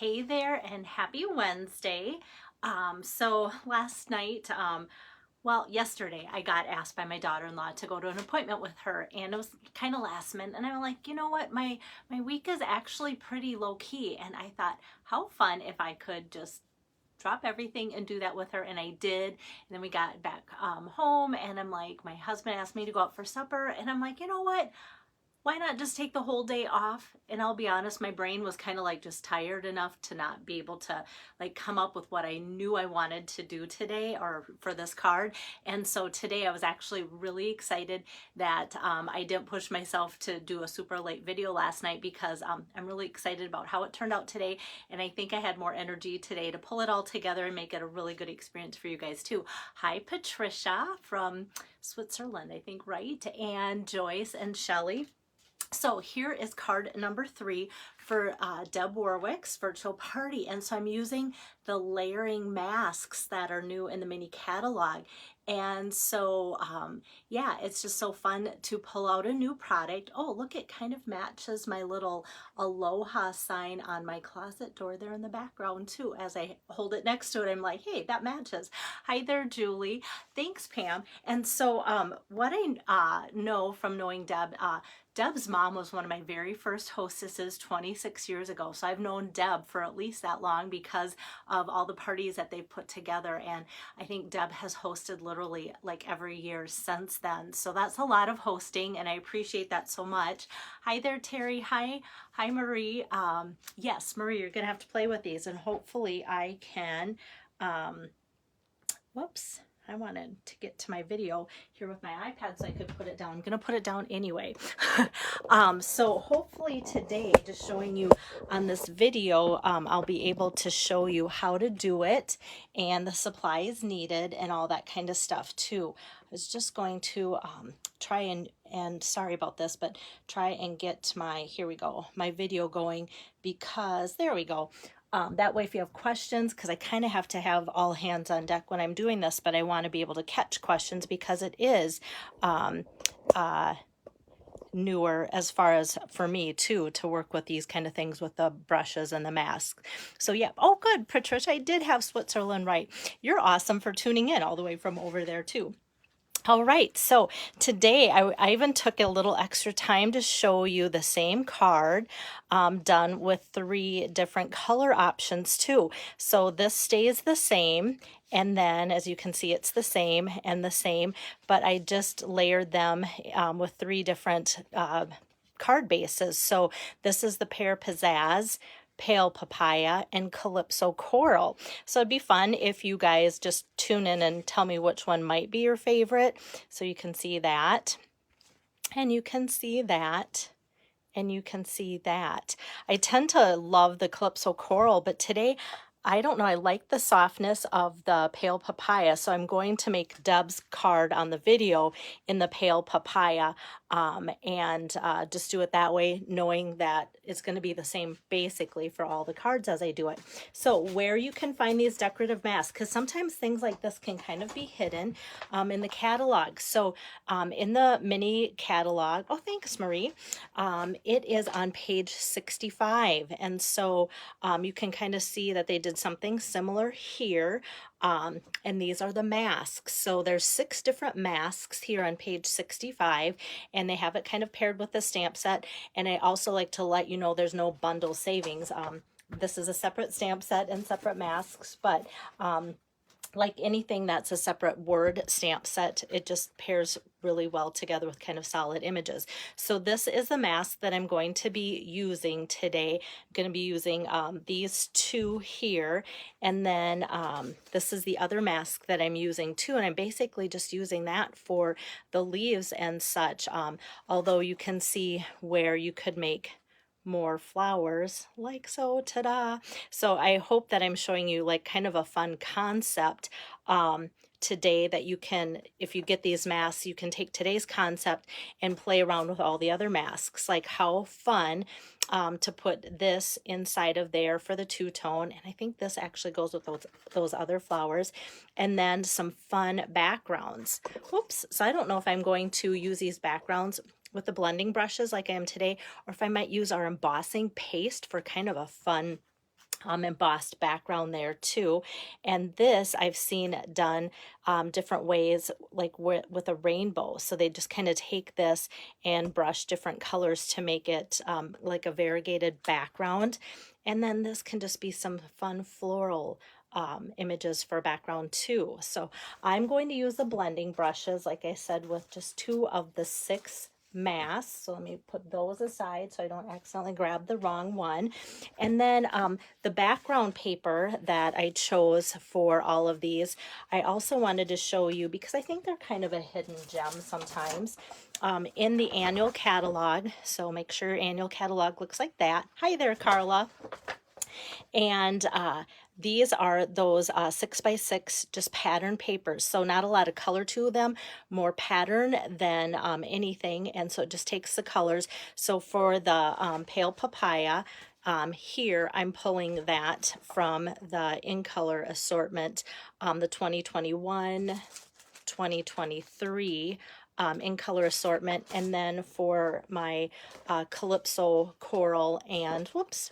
Hey there and happy Wednesday. So last night, well, yesterday I got asked by my daughter-in-law to go to an appointment with her, and it was kind of last minute, and I'm like, you know what, my week is actually pretty low key, and I thought how fun if I could just drop everything and do that with her, and I did. And then we got back home, and I'm like, my husband asked me to go out for supper, and I'm like, you know what, why not just take the whole day off? And I'll be honest, my brain was kind of like just tired enough to not be able to like come up with what I knew I wanted to do today or for this card. And so today I was actually really excited that I didn't push myself to do a super late video last night, because I'm really excited about how it turned out today. And I think I had more energy today to pull it all together and make it a really good experience for you guys too. Hi, Patricia from Switzerland, I think, right? And Joyce and Shelly. So here is card number 3 for Deb Warwick's virtual party. And so I'm using the layering masks that are new in the mini catalog. And so, yeah, it's just so fun to pull out a new product. Oh, look, it kind of matches my little aloha sign on my closet door there in the background too. As I hold it next to it, I'm like, hey, that matches. Hi there, Julie. Thanks, Pam. And so what I know from knowing Deb, Deb's mom was one of my very first hostesses 26 years ago. So I've known Deb for at least that long because of all the parties that they've put together. And I think Deb has hosted literally like every year since then. So that's a lot of hosting, and I appreciate that so much. Hi there, Terry. Hi, Marie. Yes, Marie, you're going to have to play with these, and hopefully I can, whoops. I wanted to get to my video here with my iPad so I could put it down. I'm going to put it down anyway. So hopefully today, just showing you on this video, I'll be able to show you how to do it and the supplies needed and all that kind of stuff too. I was just going to try and sorry about this, but try and get my, here we go, my video going, because there we go. That way if you have questions, because I kind of have to have all hands on deck when I'm doing this, but I want to be able to catch questions because it is newer as far as for me too, to work with these kind of things with the brushes and the masks. So yeah. Oh, good, Patricia, I did have Switzerland right. You're awesome for tuning in all the way from over there too. All right, so today I even took a little extra time to show you the same card done with 3 different color options too. So this stays the same, and then as you can see, it's the same and the same, but I just layered them with 3 different card bases. So this is the Pear Pizzazz, Pale Papaya, and Calypso Coral. So it'd be fun if you guys just tune in and tell me which one might be your favorite. So you can see that, and you can see that, and you can see that. I tend to love the Calypso Coral, but today, I don't know, I like the softness of the Pale Papaya, so I'm going to make Deb's card on the video in the Pale Papaya, and just do it that way, knowing that it's going to be the same basically for all the cards as I do it. So where you can find these decorative masks, because sometimes things like this can kind of be hidden in the catalog. So in the mini catalog, oh, thanks, Marie, it is on page 65, and so you can kind of see that they did something similar here. And these are the masks. So there's 6 different masks here on page 65, and they have it kind of paired with the stamp set. And I also like to let you know there's no bundle savings. This is a separate stamp set and separate masks, but like anything that's a separate word stamp set, it just pairs really well together with kind of solid images. So this is the mask that I'm going to be using today. I'm going to be using these 2 here, and then this is the other mask that I'm using too, and I'm basically just using that for the leaves and such, although you can see where you could make more flowers like so. Ta-da! So I hope that I'm showing you like kind of a fun concept today, that you can, if you get these masks, you can take today's concept and play around with all the other masks. Like how fun to put this inside of there for the 2-tone, and I think this actually goes with those other flowers, and then some fun backgrounds. Whoops, so I don't know if I'm going to use these backgrounds with the blending brushes like I am today, or if I might use our embossing paste for kind of a fun embossed background there too. And this I've seen done different ways, like with a rainbow. So they just kind of take this and brush different colors to make it like a variegated background. And then this can just be some fun floral images for background too. So I'm going to use the blending brushes, like I said, with just 2 of the 6 masks. So let me put those aside so I don't accidentally grab the wrong one. And then the background paper that I chose for all of these, I also wanted to show you because I think they're kind of a hidden gem sometimes. In the annual catalog, so make sure your annual catalog looks like that. Hi there, Carla. And these are those 6x6 just pattern papers. So not a lot of color to them, more pattern than anything. And so it just takes the colors. So for the pale papaya, here I'm pulling that from the in color assortment, the 2021, 2023 in color assortment. And then for my Calypso Coral and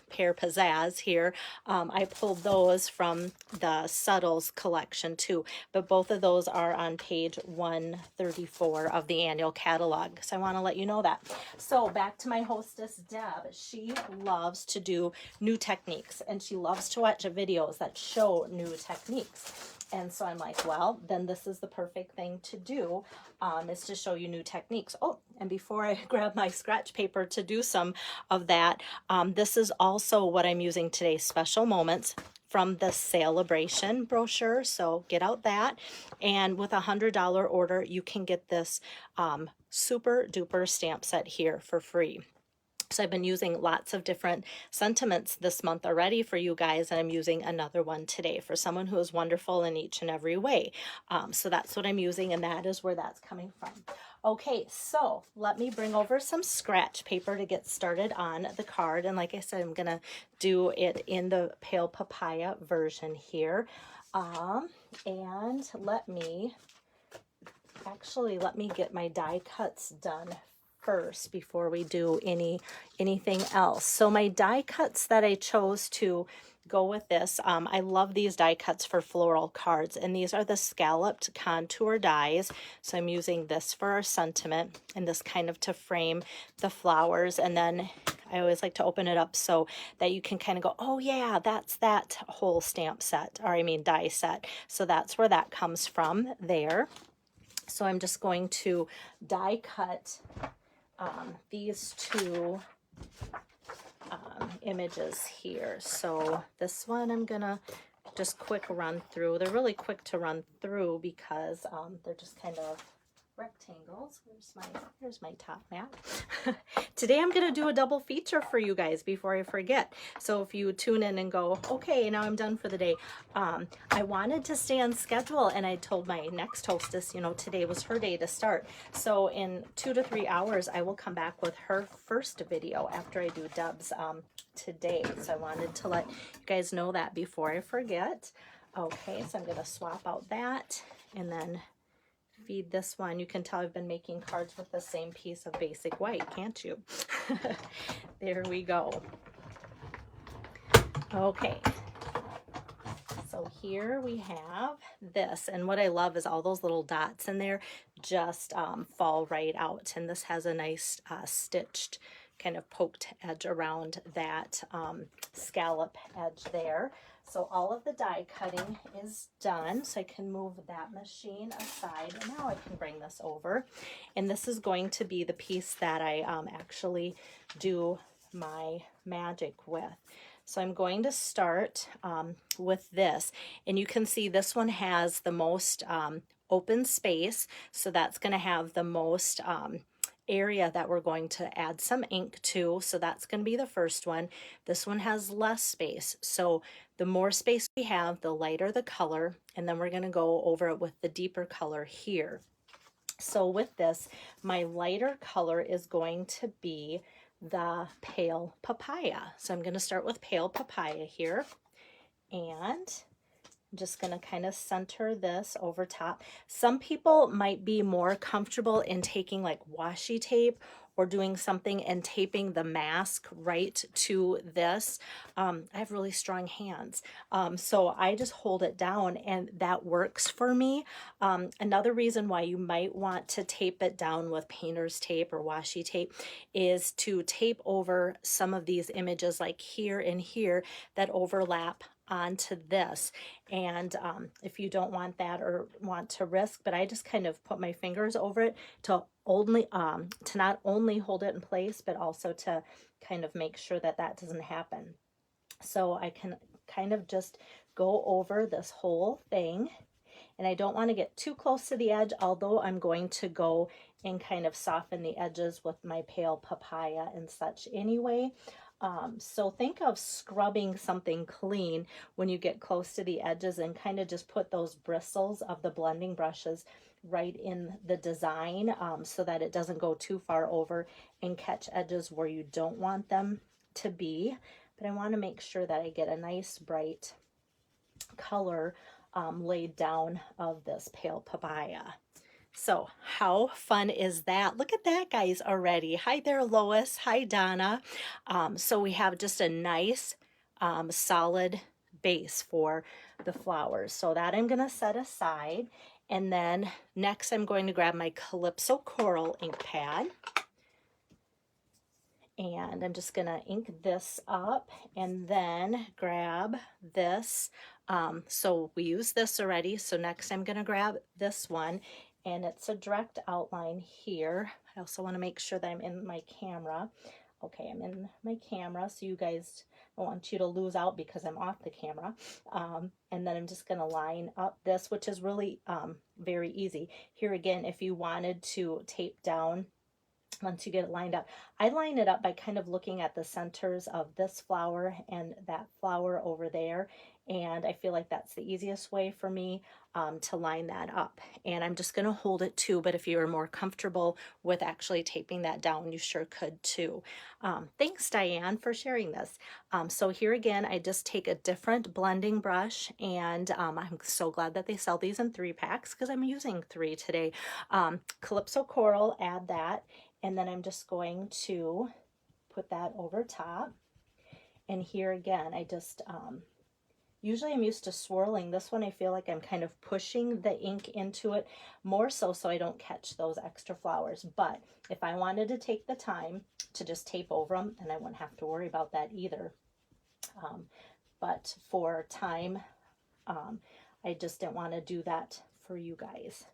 Pear Pizzazz here, I pulled those from the Subtles collection too, but both of those are on page 134 of the annual catalog, so I want to let you know that. So back to my hostess Deb. She loves to do new techniques, and she loves to watch videos that show new techniques. And so I'm like, well, then this is the perfect thing to do, is to show you new techniques. Oh, and before I grab my scratch paper to do some of that, this is also what I'm using today, Special Moments from the Celebration brochure. So get out that. And with a $100 order, you can get this super duper stamp set here for free. So I've been using lots of different sentiments this month already for you guys, and I'm using another one today for someone who is wonderful in each and every way. So that's what I'm using, and that is where that's coming from. Okay, so let me bring over some scratch paper to get started on the card. And like I said, I'm going to do it in the Pale Papaya version here. And let me get my die cuts done first before we do anything else. So my die cuts that I chose to go with this, I love these die cuts for floral cards, and these are the scalloped contour dies. So I'm using this for our sentiment and this kind of to frame the flowers. And then I always like to open it up so that you can kind of go, oh yeah, that's that whole stamp set, or I mean die set. So that's where that comes from there. So I'm just going to die cut these 2 images here. So this one I'm gonna just quick run through. They're really quick to run through because they're just kind of rectangles. Here's my top mat. Today I'm gonna do a double feature for you guys before I forget. So if you tune in and go, okay, now I'm done for the day. I wanted to stay on schedule, and I told my next hostess, you know, today was her day to start. So in 2 to 3 hours, I will come back with her first video after I do Deb's today. So I wanted to let you guys know that before I forget. Okay, so I'm gonna swap out that and then feed this one. You can tell I've been making cards with the same piece of basic white, can't you? There we go. Okay, so here we have this, and what I love is all those little dots in there just fall right out, and this has a nice stitched kind of poked edge around that scallop edge there. So all of the die cutting is done, so I can move that machine aside. And now I can bring this over. And this is going to be the piece that I actually do my magic with. So I'm going to start with this. And you can see this one has the most open space. So that's going to have the most area that we're going to add some ink to. So that's going to be the first one. This one has less space. So the more space we have, the lighter the color. And then we're going to go over it with the deeper color here. So with this, my lighter color is going to be the Pale Papaya. So I'm going to start with Pale Papaya here. And I'm just going to kind of center this over top. Some people might be more comfortable in taking like washi tape or doing something and taping the mask right to this, I have really strong hands. So I just hold it down and that works for me. Another reason why you might want to tape it down with painter's tape or washi tape is to tape over some of these images like here and here that overlap onto this. And if you don't want that or want to risk, but I just kind of put my fingers over it to only to not only hold it in place, but also to kind of make sure that that doesn't happen. So I can kind of just go over this whole thing, and I don't want to get too close to the edge, although I'm going to go and kind of soften the edges with my pale papaya and such anyway. So think of scrubbing something clean when you get close to the edges, and kind of just put those bristles of the blending brushes right in the design, so that it doesn't go too far over and catch edges where you don't want them to be. But I want to make sure that I get a nice bright color laid down of this pale papaya. So how fun is that? Look at that, guys, already. Hi there, Lois. Hi, Donna. So we have just a nice solid base for the flowers. So that I'm going to set aside. And then next I'm going to grab my Calypso Coral ink pad. And I'm just going to ink this up and then grab this. So we use this already. So next I'm going to grab this one, and it's a direct outline here. I also want to make sure that I'm in my camera. Okay, I'm in my camera, so you guys don't want you to lose out because I'm off the camera. And then I'm just going to line up this, which is really very easy. Here again, if you wanted to tape down once you get it lined up, I line it up by kind of looking at the centers of this flower and that flower over there, and I feel like that's the easiest way for me to line that up. And I'm just going to hold it too, but if you are more comfortable with actually taping that down, you sure could too. Thanks, Diane, for sharing this. So here again, I just take a different blending brush, and I'm so glad that they sell these in 3-packs because I'm using 3 today. Calypso Coral, add that. And then I'm just going to put that over top. And here again, I just, usually I'm used to swirling. This one I feel like I'm kind of pushing the ink into it more so I don't catch those extra flowers. But if I wanted to take the time to just tape over them, then I wouldn't have to worry about that either. But for time, I just didn't want to do that for you guys.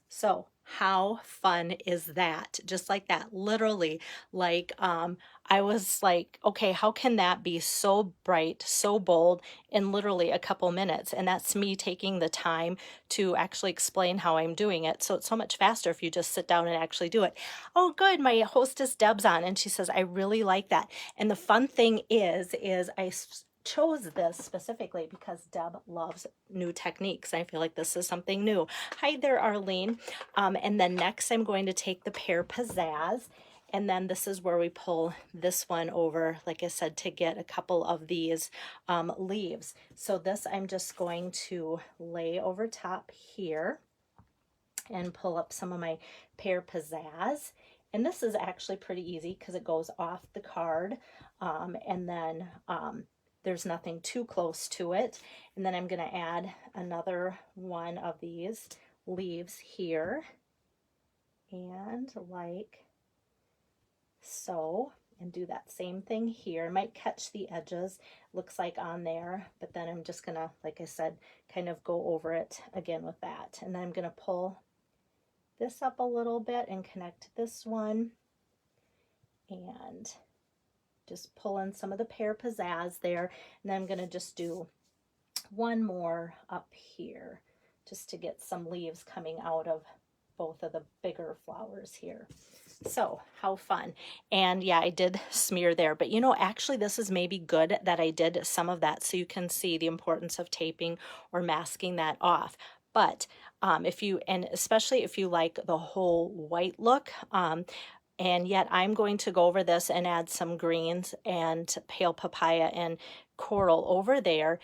So how fun is that? Just like that, literally, like I was like, okay, how can that be so bright, so bold in literally a couple minutes? And that's me taking the time to actually explain how I'm doing it. So it's so much faster if you just sit down and actually do it. Oh, good. My hostess Deb's on, and she says, I really like that. And the fun thing is I chose this specifically because Deb loves new techniques. I feel like this is something new. Hi there, Arlene. And then next I'm going to take the Pear Pizzazz, and then this is where we pull this one over, like I said, to get a couple of these leaves. So this I'm just going to lay over top here and pull up some of my Pear Pizzazz. And this is actually pretty easy because it goes off the card, and then there's nothing too close to it. And then I'm going to add another one of these leaves here, and like so, and do that same thing here. Might catch the edges, looks like on there, but then I'm just gonna, like I said, kind of go over it again with that. And then I'm gonna pull this up a little bit and connect this one, and just pull in some of the Pear Pizzazz there. And then I'm going to just do one more up here just to get some leaves coming out of both of the bigger flowers here. So how fun. And yeah, I did smear there, but you know, actually this is maybe good that I did some of that so you can see the importance of taping or masking that off. But if you, and especially if you like the whole white look, and yet I'm going to go over this and add some greens and pale papaya and coral over there.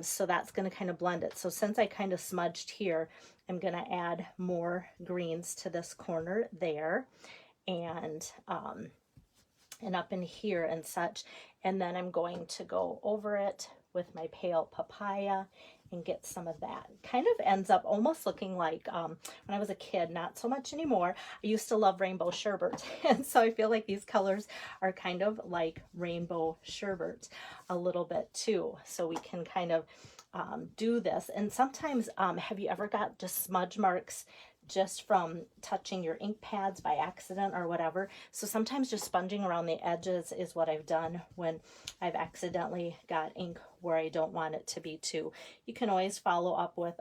So that's going to kind of blend it. So since I kind of smudged here, I'm going to add more greens to this corner there. and up in here and such. And then I'm going to go over it with my pale papaya and get some of that. Kind of ends up almost looking like when I was a kid, not so much anymore. I used to love rainbow sherbet. And so I feel like these colors are kind of like rainbow sherbet a little bit too. So we can kind of do this. And sometimes, have you ever got just smudge marks just from touching your ink pads by accident or whatever? So sometimes just sponging around the edges is what I've done when I've accidentally got ink where I don't want it to be too. You can always follow up with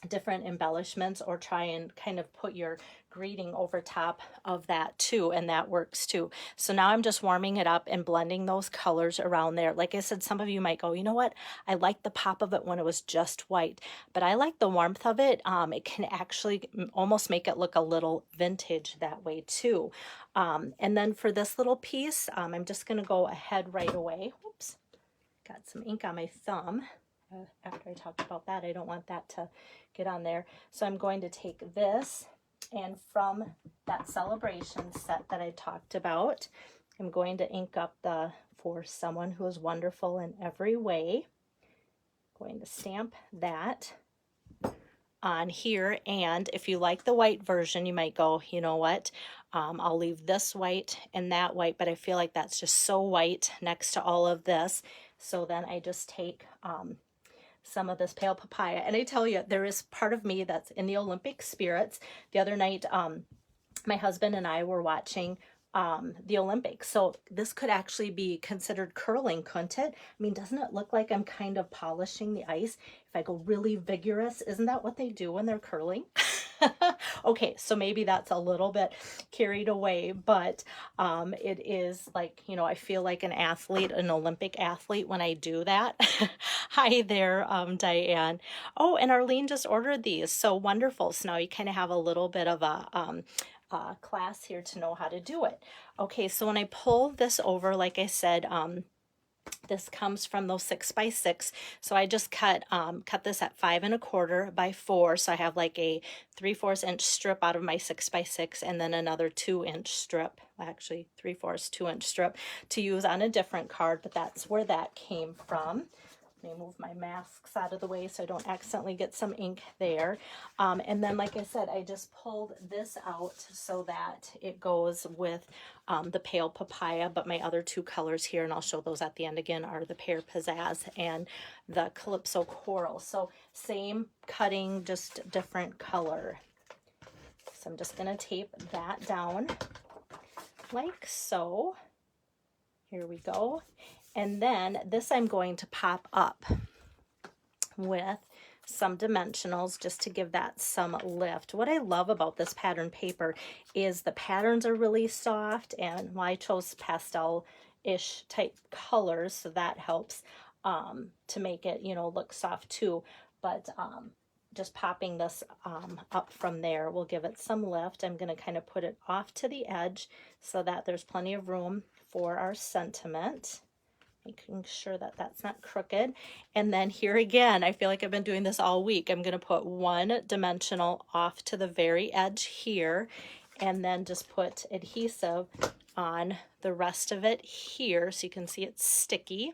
different embellishments or try and kind of put your greeting over top of that too, and that works too. So now I'm just warming it up and blending those colors around there. Like I said, some of you might go, you know what, I like the pop of it when it was just white, but I like the warmth of it. It can actually almost make it look a little vintage that way too. And then for this little piece, I'm just going to go ahead right away. Whoops, got some ink on my thumb. After I talked about that, I don't want that to get on there. So I'm going to take this, and from that celebration set that I talked about, I'm going to ink up the For Someone Who Is Wonderful in Every Way. I'm going to stamp that on here. And if you like the white version, you might go, you know what, I'll leave this white and that white, but I feel like that's just so white next to all of this. So then I just take some of this pale papaya. And I tell you, there is part of me that's in the Olympic spirits. The other night, my husband and I were watching the Olympics. So this could actually be considered curling, couldn't it? I mean, doesn't it look like I'm kind of polishing the ice? If I go really vigorous, isn't that what they do when they're curling? Okay, so maybe that's a little bit carried away, but it is like, you know, I feel like an athlete, an Olympic athlete when I do that. Hi there, Diane. Oh, and Arlene just ordered these. So wonderful. So now you kind of have a little bit of a class here to know how to do it. Okay, so when I pull this over, like I said, this comes from those 6x6. So I just cut this at 5 1/4 by 4. So I have like a 3/4 inch strip out of my 6x6, and then another 2-inch strip, actually 3/4 2-inch strip to use on a different card, but that's where that came from. Let me move my masks out of the way so I don't accidentally get some ink there. And then, like I said, I just pulled this out so that it goes with the pale papaya, but my other two colors here, and I'll show those at the end again, are the pear pizzazz and the calypso coral. So same cutting, just different color. So I'm just going to tape that down like so. Here we go. And then this I'm going to pop up with some dimensionals just to give that some lift. What I love about this pattern paper is the patterns are really soft, and I chose pastel-ish type colors, so that helps to make it, you know, look soft too. But just popping this up from there will give it some lift. I'm going to kind of put it off to the edge so that there's plenty of room for our sentiment. Making sure that that's not crooked. And then here again, I feel like I've been doing this all week. I'm going to put one dimensional off to the very edge here, and then just put adhesive on the rest of it here so you can see it's sticky.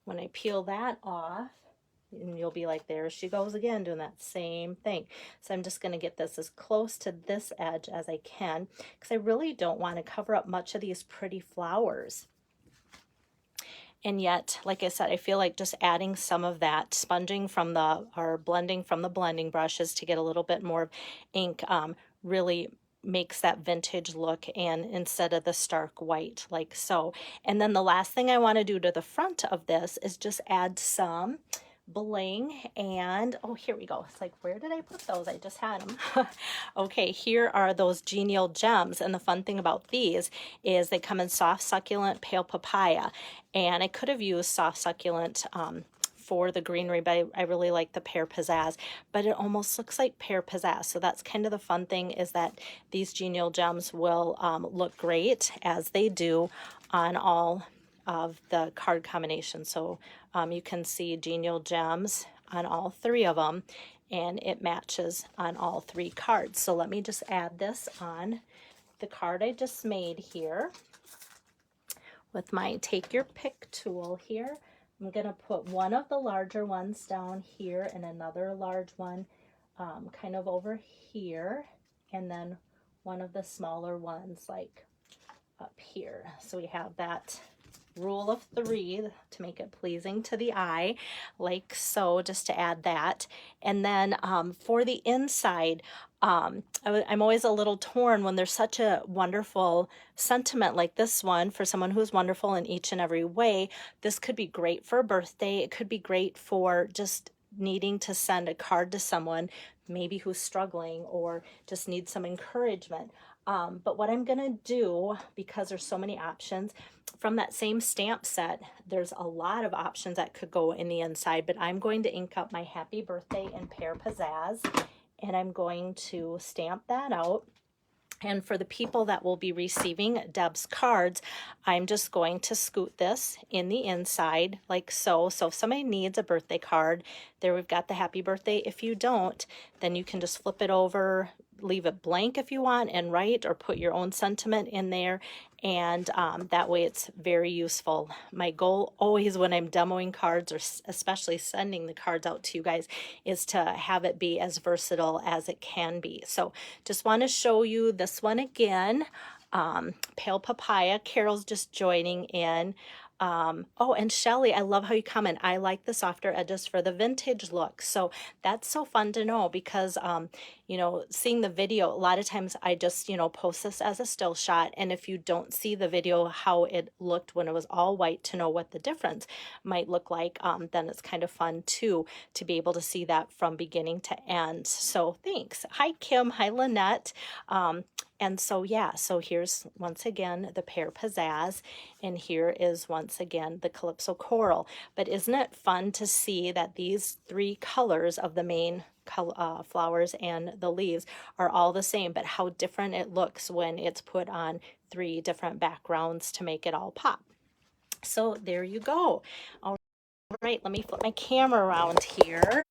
When I peel that off, and you'll be like, there she goes again doing that same thing. So I'm just going to get this as close to this edge as I can, because I really don't want to cover up much of these pretty flowers. And yet, like I said, I feel like just adding some of that sponging from or blending from the blending brushes to get a little bit more ink really makes that vintage look, and instead of the stark white like so. And then the last thing I want to do to the front of this is just add some bling. And oh, here we go. It's like, where did I put those? I just had them. Okay, here are those genial gems, and the fun thing about these is they come in soft succulent pale papaya, and I could have used soft succulent for the greenery, but I really like the pear pizzazz, but it almost looks like pear pizzazz. So that's kind of the fun thing, is that these genial gems will look great, as they do on all of the card combinations. So you can see genial gems on all 3 of them, and it matches on all 3 cards. So let me just add this on the card I just made here with my take your pick tool here. I'm going to put one of the larger ones down here and another large one kind of over here, and then one of the smaller ones like up here. So we have that rule of 3 to make it pleasing to the eye, like so, just to add that. And then for the inside, I'm always a little torn when there's such a wonderful sentiment like this one for someone who's wonderful in each and every way. This could be great for a birthday. It could be great for just needing to send a card to someone maybe who's struggling or just needs some encouragement. But what I'm gonna do, because there's so many options, from that same stamp set, there's a lot of options that could go in the inside, but I'm going to ink up my happy birthday in Pear Pizzazz, and I'm going to stamp that out. And for the people that will be receiving Deb's cards, I'm just going to scoot this in the inside like so. So if somebody needs a birthday card, there we've got the happy birthday. If you don't, then you can just flip it over, leave it blank if you want, and write or put your own sentiment in there. And that way it's very useful. My goal always when I'm demoing cards, or especially sending the cards out to you guys, is to have it be as versatile as it can be. So just want to show you this one again. Pale Papaya, Carol's just joining in. Oh, and Shelly, I love how you comment. I like the softer edges for the vintage look. So that's so fun to know because, you know, seeing the video, a lot of times I just, you know, post this as a still shot. And if you don't see the video, how it looked when it was all white to know what the difference might look like, then it's kind of fun too, to be able to see that from beginning to end. So thanks. Hi, Kim. Hi, Lynette. And so, yeah, so here's once again the Pear Pizzazz, and here is once again the Calypso Coral. But isn't it fun to see that these 3 colors of the main flowers and the leaves are all the same, but how different it looks when it's put on 3 different backgrounds to make it all pop. So there you go. All right, let me flip my camera around here.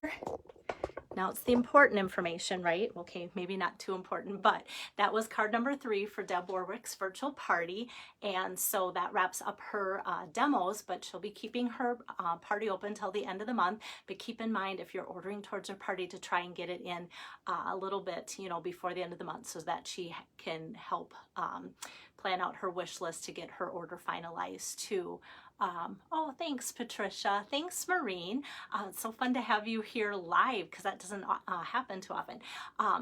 Now it's the important information, right? Okay, maybe not too important, but that was card number 3 for Deb Warwick's virtual party. And so that wraps up her demos, but she'll be keeping her party open till the end of the month. But keep in mind, if you're ordering towards her party, to try and get it in a little bit, you know, before the end of the month, so that she can help plan out her wish list to get her order finalized too. Oh, thanks, Patricia. Thanks, Maureen. It's so fun to have you here live because that doesn't happen too often.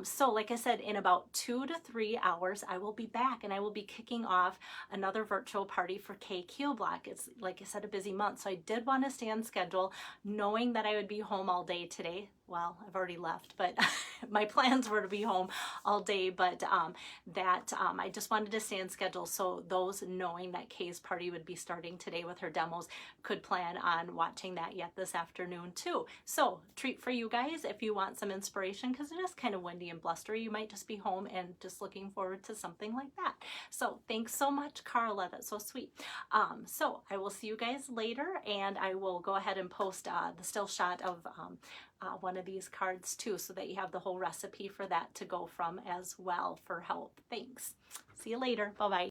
So like I said, in about 2 to 3 hours, I will be back and I will be kicking off another virtual party for K Block. It's, like I said, a busy month. So I did want to stay on schedule, knowing that I would be home all day today. Well, I've already left, but my plans were to be home all day, but I just wanted to stay on schedule, so those knowing that Kay's party would be starting today with her demos could plan on watching that yet this afternoon too. So treat for you guys if you want some inspiration, because it is kind of windy and blustery. You might just be home and just looking forward to something like that. So thanks so much, Carla. That's so sweet. So I will see you guys later, and I will go ahead and post the still shot of one of these cards too, so that you have the whole recipe for that to go from as well for help. Thanks. See you later. Bye-bye.